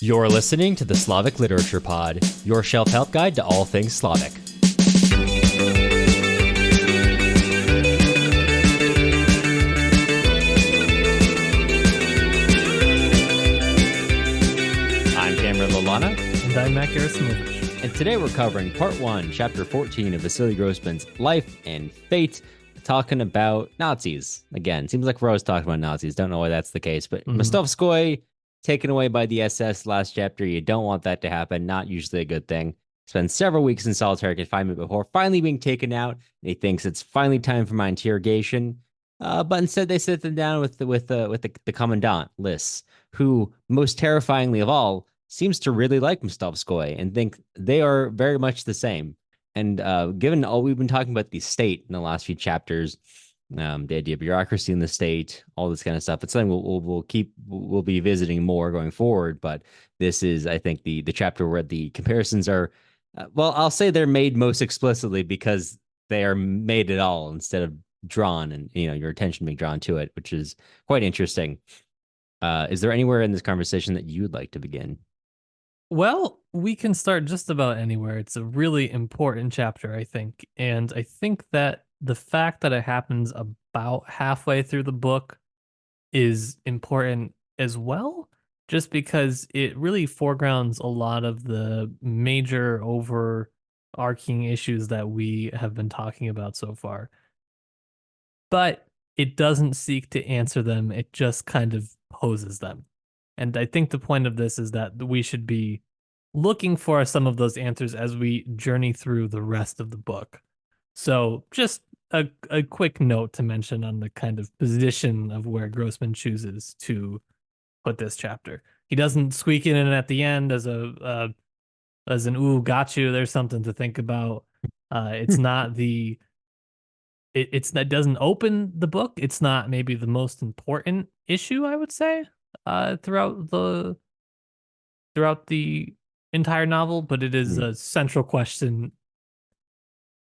You're listening to the Slavic Literature Pod, your shelf help guide to all things Slavic. I'm Cameron Lalana. And I'm Matt Gerasimovich. And today we're covering Part 1, Chapter 14 of Vasily Grossman's Life and Fate, talking about Nazis. Again, seems like we're always talking about Nazis. Don't know why that's the case, but Mostovskoy taken away by the SS last chapter. You don't want that to happen. Not usually a good thing. Spends several weeks in solitary confinement before finally being taken out. And he thinks it's finally time for my interrogation. But instead, they sit them down with the commandant, Lys, who, most terrifyingly of all, seems to really like Mostovskoy and think they are very much the same. And given all we've been talking about the state in the last few chapters, the idea of bureaucracy in the state, all this kind of stuff. It's something we'll be visiting more going forward. But this is, I think, the chapter where the comparisons are, well, I'll say they're made most explicitly because they are made at all instead of drawn, and your attention being drawn to it, which is quite interesting. Is there anywhere in this conversation that you'd like to begin? Well, we can start just about anywhere. It's a really important chapter, I think. And I think that the fact that it happens about halfway through the book is important as well, just because it really foregrounds a lot of the major overarching issues that we have been talking about so far. But it doesn't seek to answer them, it just kind of poses them. And I think the point of this is that we should be looking for some of those answers as we journey through the rest of the book. So just a quick note to mention on the kind of position of where Grossman chooses to put this chapter. He doesn't squeak it in at the end as an ooh, got you, there's something to think about. It's not the it doesn't open the book. It's not maybe the most important issue, I would say, throughout the entire novel, but it is a central question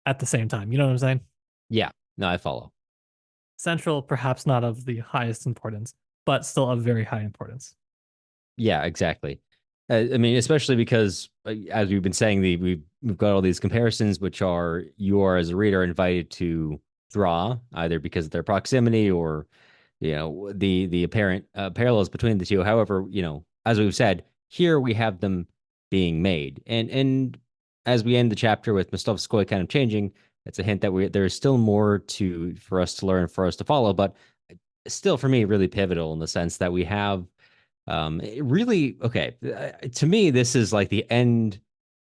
at the same time. You know what I'm saying? Yeah, no, I follow. Central, perhaps not of the highest importance, but still of very high importance. Yeah, exactly. I mean, especially because, as we've been saying, we've got all these comparisons, which you are as a reader invited to draw, either because of their proximity or the apparent parallels between the two. However, as we've said, here we have them being made, and as we end the chapter with Mostovskoy kind of changing, it's a hint that there is still more for us to learn, for us to follow, but still, for me, really pivotal in the sense that we have really, okay, to me, this is like the end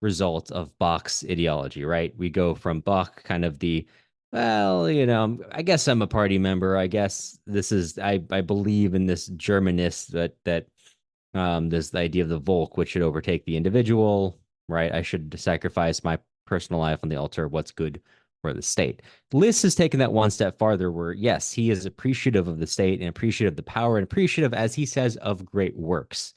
result of Bach's ideology, right? We go from Bach, kind of well, I guess I'm a party member. I guess I believe in this Germanist that this the idea of the Volk, which should overtake the individual, right? I should sacrifice my personal life on the altar of what's good for the state. Lys has taken that one step farther where, yes, he is appreciative of the state and appreciative of the power and appreciative, as he says, of great works.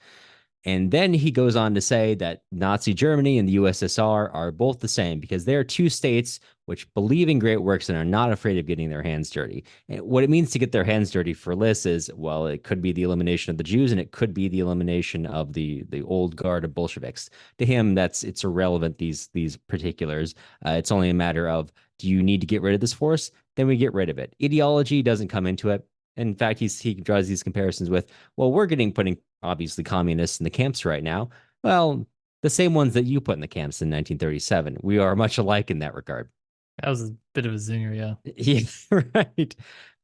And then he goes on to say that Nazi Germany and the USSR are both the same because they're two states which believe in great works and are not afraid of getting their hands dirty. And what it means to get their hands dirty for Lys is, well, it could be the elimination of the Jews and it could be the elimination of the old guard of Bolsheviks. To him, it's irrelevant, these particulars. It's only a matter of, do you need to get rid of this force? Then we get rid of it. Ideology doesn't come into it. In fact, he draws these comparisons with, well, we're putting obviously communists in the camps right now. Well, the same ones that you put in the camps in 1937. We are much alike in that regard. That was a bit of a zinger, yeah. Yeah, right.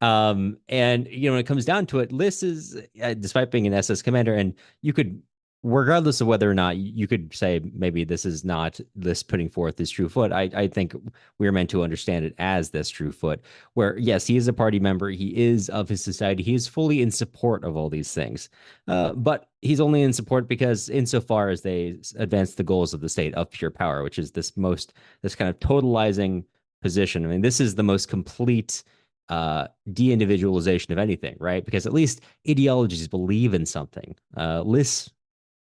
And when it comes down to it, Lys is, despite being an SS commander, and you could, regardless of whether or not you could say maybe this is not Lys putting forth his true foot, I think we're meant to understand it as this true foot, where yes, he is a party member, he is of his society, he is fully in support of all these things, but he's only in support because insofar as they advance the goals of the state of pure power, which is this kind of totalizing position. I mean, this is the most complete de-individualization of anything, right? Because at least ideologies believe in something. Lys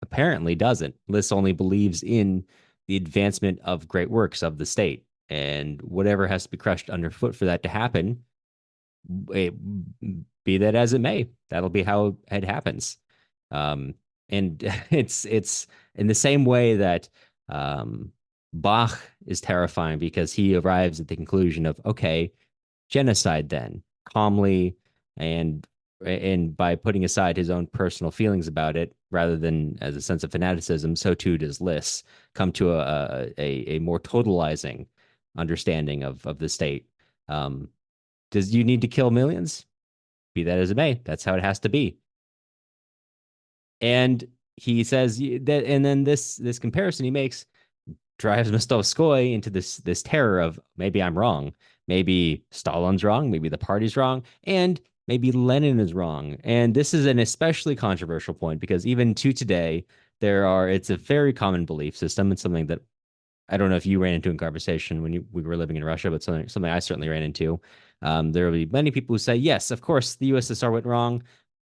apparently doesn't. Lys only believes in the advancement of great works of the state, and whatever has to be crushed underfoot for that to happen, be that as it may, that'll be how it happens. And it's in the same way that um, Bach is terrifying because he arrives at the conclusion of, okay, genocide then calmly, and by putting aside his own personal feelings about it rather than as a sense of fanaticism, so too does Liss come to a more totalizing understanding of the state. um does you need to kill millions? Be that as it may, that's how it has to be. And he says that, and then this comparison he makes drives Mostovskoy into this terror of, maybe I'm wrong, maybe Stalin's wrong, maybe the party's wrong, and maybe Lenin is wrong. And this is an especially controversial point because even to today, it's a very common belief system. It's something that I don't know if you ran into in conversation when we were living in Russia, but something I certainly ran into. There will be many people who say, yes, of course, the USSR went wrong,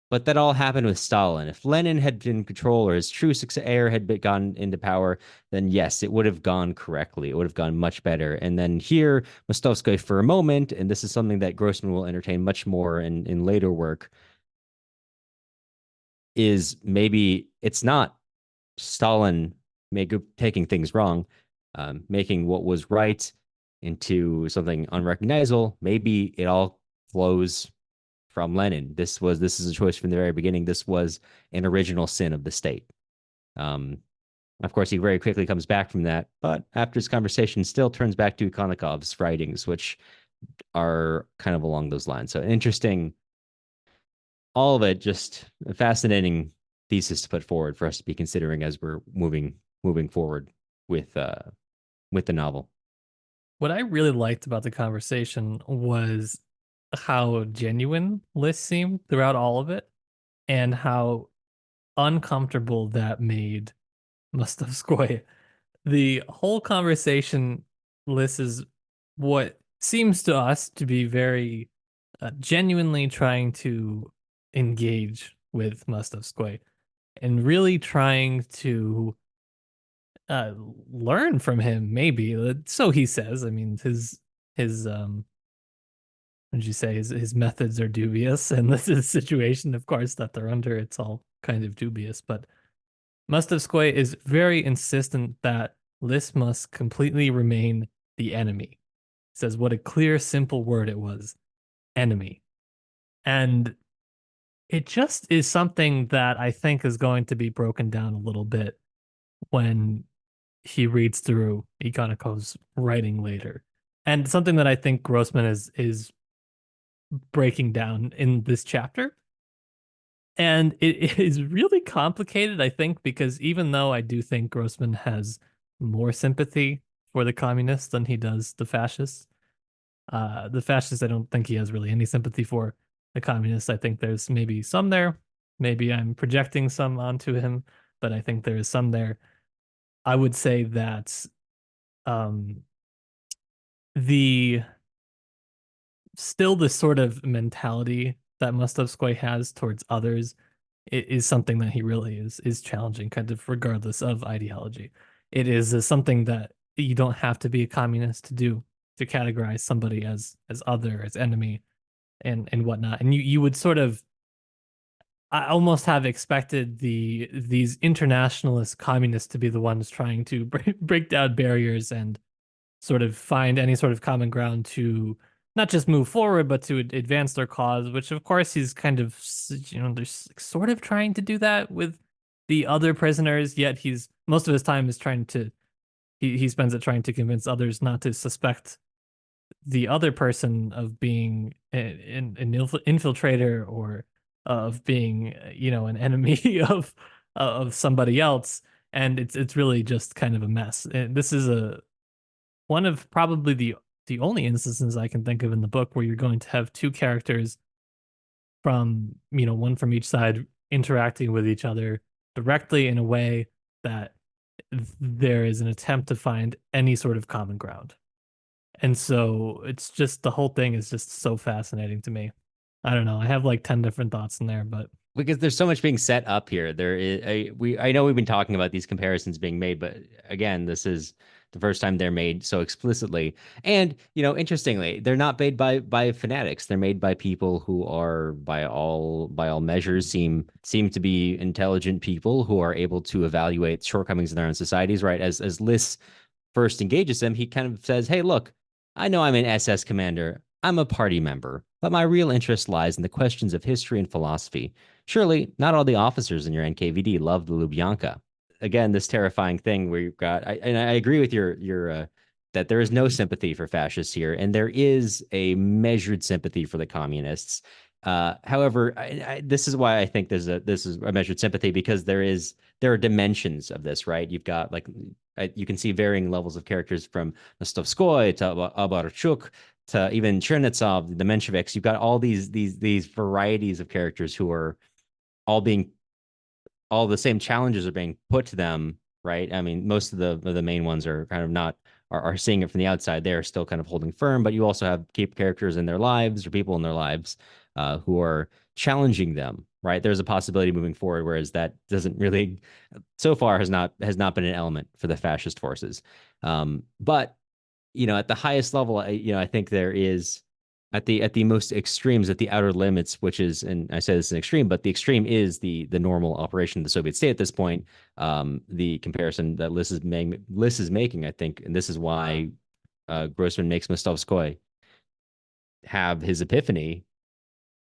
but that all happened with Stalin. If Lenin had been in control or his true heir had gone into power, then yes, it would have gone correctly. It would have gone much better. And then here, Mostovskoy, for a moment, and this is something that Grossman will entertain much more in later work, is maybe it's not Stalin taking things wrong, making what was right into something unrecognizable. Maybe it all flows from Lenin. This is a choice from the very beginning. This was an original sin of the state. Of course, he very quickly comes back from that, but after his conversation, still turns back to Konnikov's writings, which are kind of along those lines. So interesting, all of it, just a fascinating thesis to put forward for us to be considering as we're moving forward with the novel. What I really liked about the conversation was how genuine Liz seemed throughout all of it, and how uncomfortable that made Mostovskoy. The whole conversation, Liz is what seems to us to be very genuinely trying to engage with Mostovskoy and really trying to learn from him, maybe. So he says. I mean, his what did you say? His methods are dubious, and this is a situation, of course, that they're under. It's all kind of dubious, but Mostovskoy is very insistent that Liss must completely remain the enemy. Says what a clear, simple word it was, enemy. And it just is something that I think is going to be broken down a little bit when he reads through Ikonikov's writing later. And something that I think Grossman is breaking down in this chapter. And it is really complicated, I think, because even though I do think Grossman has more sympathy for the communists than he does the fascists, I don't think he has really any sympathy for. The communists, I think there's maybe some there. Maybe I'm projecting some onto him, but I think there is some there. I would say that um, the still the sort of mentality that Mostovskoy has towards others is something that he really is challenging, kind of regardless of ideology. It is something that you don't have to be a communist to do, to categorize somebody as other, as enemy, and whatnot. And you would sort of, I almost have expected these internationalist communists to be the ones trying to break down barriers and sort of find any sort of common ground to not just move forward, but to advance their cause, which of course he's kind of, they're sort of trying to do that with the other prisoners, yet he's most of his time is trying to, he spends it trying to convince others not to suspect the other person of being an infiltrator, or of being, an enemy of somebody else. And it's really just kind of a mess. And this is one of probably the only instances I can think of in the book where you're going to have two characters from, one from each side interacting with each other directly in a way that there is an attempt to find any sort of common ground. And so it's just, the whole thing is just so fascinating to me. I don't know. I have like 10 different thoughts in there, but because there's so much being set up here. I know we've been talking about these comparisons being made, but again, this is the first time they're made so explicitly. And interestingly, they're not made by fanatics. They're made by people who are by all measures seem to be intelligent people who are able to evaluate shortcomings in their own societies. Right? As Lys first engages him, he kind of says, "Hey, look, I know I'm an SS commander. I'm a party member, but my real interest lies in the questions of history and philosophy. Surely, not all the officers in your NKVD love the Lubyanka." Again, this terrifying thing where you've got, and I agree with your that there is no sympathy for fascists here, and there is a measured sympathy for the communists. However, this is why I think this is a measured sympathy, because there are dimensions of this, right? You've got like you can see varying levels of characters from Mostovskoy to Abarchuk to even Chernetsov, the Mensheviks. You've got all these varieties of characters who are all the same challenges are being put to them, right? I mean, most of the main ones are kind of not are seeing it from the outside. They're still kind of holding firm, but you also have keep characters in their lives or people in their lives who are challenging them, right? There's a possibility moving forward, whereas that doesn't really, so far, has not been an element for the fascist forces. But at the highest level, I think there is at the most extremes, at the outer limits, which is, and I say this is an extreme, but the extreme is the normal operation of the Soviet state at this point. The comparison that Lys is making, I think, and this is why Grossman makes Mostovskoy have his epiphany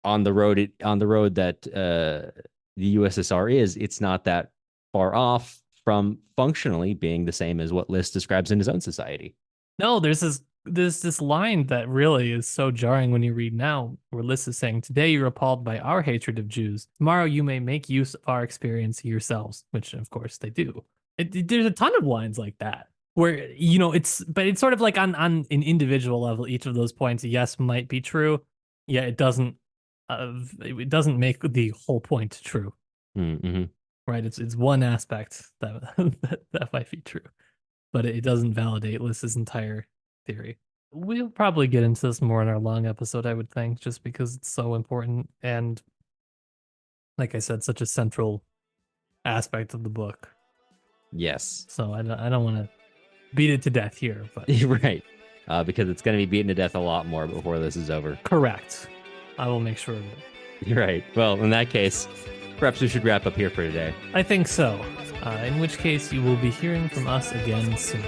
on the road that the USSR is. It's not that far off from functionally being the same as what Lys describes in his own society. No, there's this line that really is so jarring when you read now, where Lys is saying, "Today you're appalled by our hatred of Jews. Tomorrow you may make use of our experience yourselves," which of course they do. There's a ton of lines like that where it's sort of like on an individual level, each of those points, yes, might be true. Yeah, it doesn't make the whole point true. Mm-hmm. Right? It's one aspect that might be true, but it doesn't validate Lys's entire theory. We'll probably get into this more in our long episode, I would think, just because it's so important and, like I said, such a central aspect of the book. Yes. So I don't want to beat it to death here, but right, because it's going to be beaten to death a lot more before this is over. Correct. I will make sure of it. You're right. Well, in that case, perhaps we should wrap up here for today. I think so. In which case, you will be hearing from us again soon.